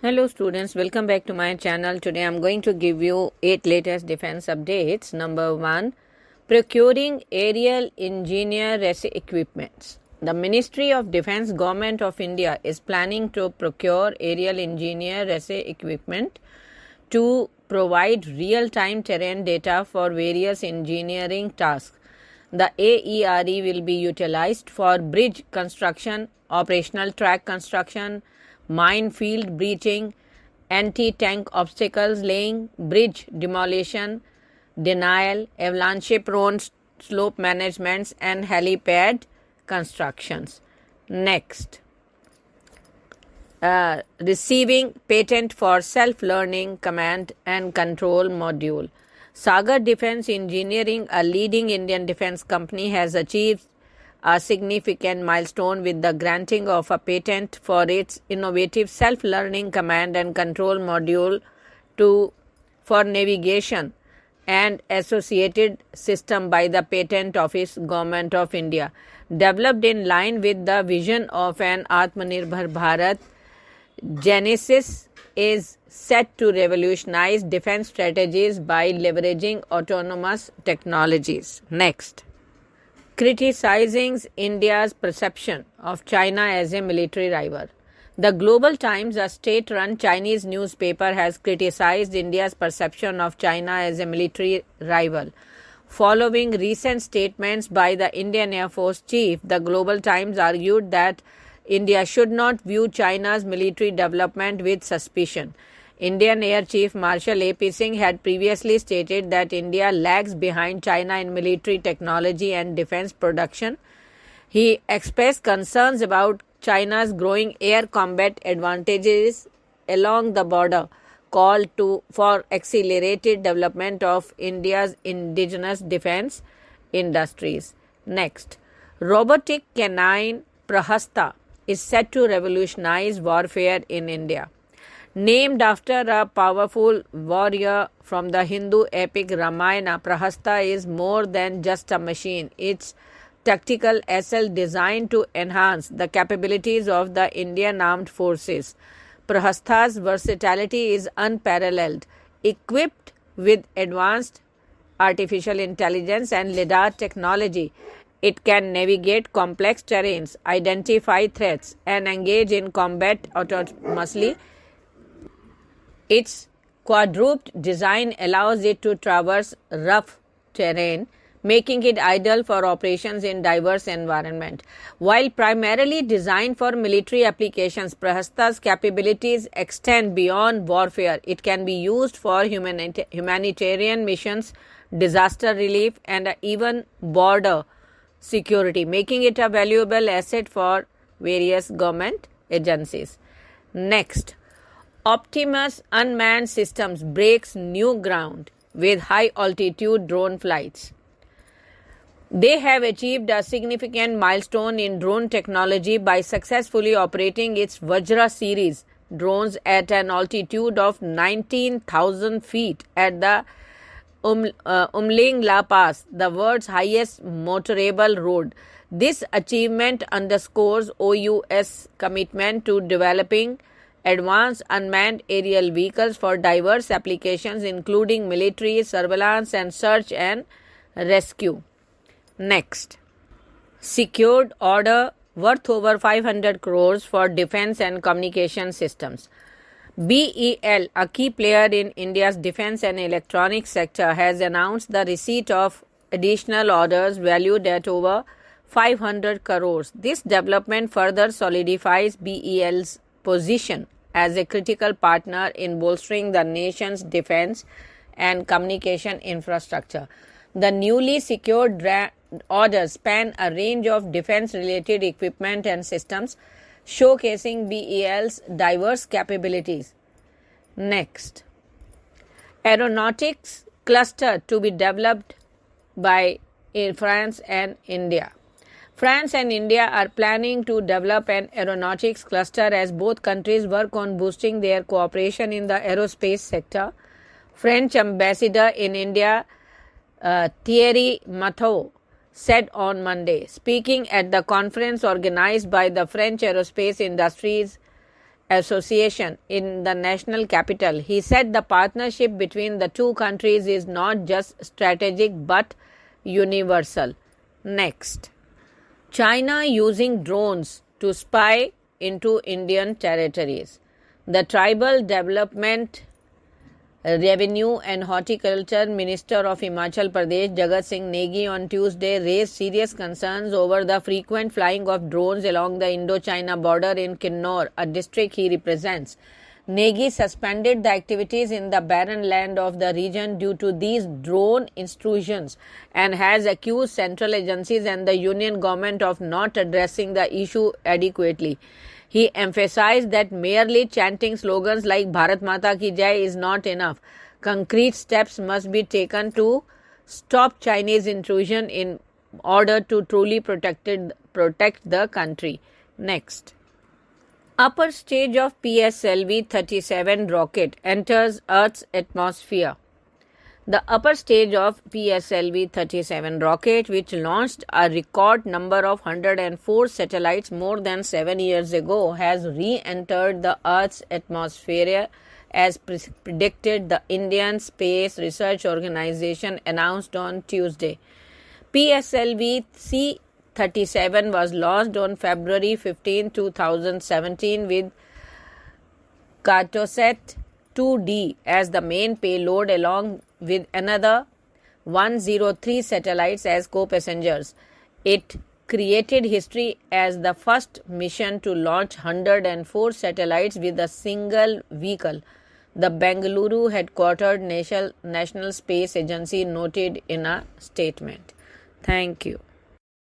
Hello students, welcome back to my channel. Today I am going to give you 8 latest defense updates. Number 1, procuring aerial engineer equipments. The Ministry of Defense Government of India is planning to procure aerial engineer equipment to provide real-time terrain data for various engineering tasks. The AERE will be utilized for bridge construction, operational track construction, minefield breaching, anti-tank obstacles laying, bridge demolition, denial, avalanche-prone slope managements, and helipad constructions. Next, receiving patent for self-learning command and control module. Sagar Defense Engineering, a leading Indian defense company, has achieved a significant milestone with the granting of a patent for its innovative self-learning command and control module for navigation and associated system by the Patent Office, Government of India. Developed in line with the vision of an Atmanirbhar Bharat, Genesis is set to revolutionize defense strategies by leveraging autonomous technologies. Next, criticizing India's perception of China as a military rival. The Global Times, a state-run Chinese newspaper, has criticized India's perception of China as a military rival. Following recent statements by the Indian Air Force chief, the Global Times argued that India should not view China's military development with suspicion. Indian Air Chief Marshal A.P. Singh had previously stated that India lags behind China in military technology and defense production. He expressed concerns about China's growing air combat advantages along the border, called for accelerated development of India's indigenous defense industries. Next, robotic canine Prahasta is set to revolutionize warfare in India. Named after a powerful warrior from the Hindu epic Ramayana, Prahasta is more than just a machine. It's tactical SL designed to enhance the capabilities of the Indian Armed Forces. Prahasta's versatility is unparalleled. Equipped with advanced artificial intelligence and LiDAR technology, it can navigate complex terrains, identify threats, and engage in combat autonomously. Its quadruped design allows it to traverse rough terrain, making it ideal for operations in diverse environments. While primarily designed for military applications, Prahasta's capabilities extend beyond warfare. It can be used for humanitarian missions, disaster relief, and even border security, making it a valuable asset for various government agencies. Next, Optimus Unmanned Systems breaks new ground with high-altitude drone flights. They have achieved a significant milestone in drone technology by successfully operating its Vajra series drones at an altitude of 19,000 feet at the Umling La Pass, the world's highest motorable road. This achievement underscores OUS commitment to developing advanced unmanned aerial vehicles for diverse applications including military, surveillance, and search and rescue. Next, secured order worth over 500 crores for defense and communication systems. BEL, a key player in India's defense and electronics sector, has announced the receipt of additional orders valued at over 500 crores. This development further solidifies BEL's position as a critical partner in bolstering the nation's defense and communication infrastructure. The newly secured orders span a range of defense-related equipment and systems, showcasing BEL's diverse capabilities. Next, aeronautics cluster to be developed by France and India. France and India are planning to develop an aeronautics cluster as both countries work on boosting their cooperation in the aerospace sector. French ambassador in India, Thierry Mathot, said on Monday, speaking at the conference organized by the French Aerospace Industries Association in the national capital. He said the partnership between the two countries is not just strategic but universal. Next, China using drones to spy into Indian territories. The Tribal Development, Revenue and Horticulture Minister of Himachal Pradesh, Jagat Singh Negi, on Tuesday raised serious concerns over the frequent flying of drones along the Indo-China border in Kinnaur, a district he represents. Negi suspended the activities in the barren land of the region due to these drone intrusions and has accused central agencies and the union government of not addressing the issue adequately. He emphasized that merely chanting slogans like Bharat Mata Ki Jai is not enough. Concrete steps must be taken to stop Chinese intrusion in order to truly protect the country. Next. Upper stage of PSLV-37 rocket enters Earth's atmosphere. The upper stage of PSLV-37 rocket, which launched a record number of 104 satellites more than 7 years ago, has re-entered the Earth's atmosphere as predicted, the Indian Space Research Organization announced on Tuesday. PSLV-C-37 was launched on February 15, 2017 with Cartosat 2D as the main payload along with another 103 satellites as co-passengers. It created history as the first mission to launch 104 satellites with a single vehicle, the Bengaluru headquartered National Space Agency noted in a statement. Thank you.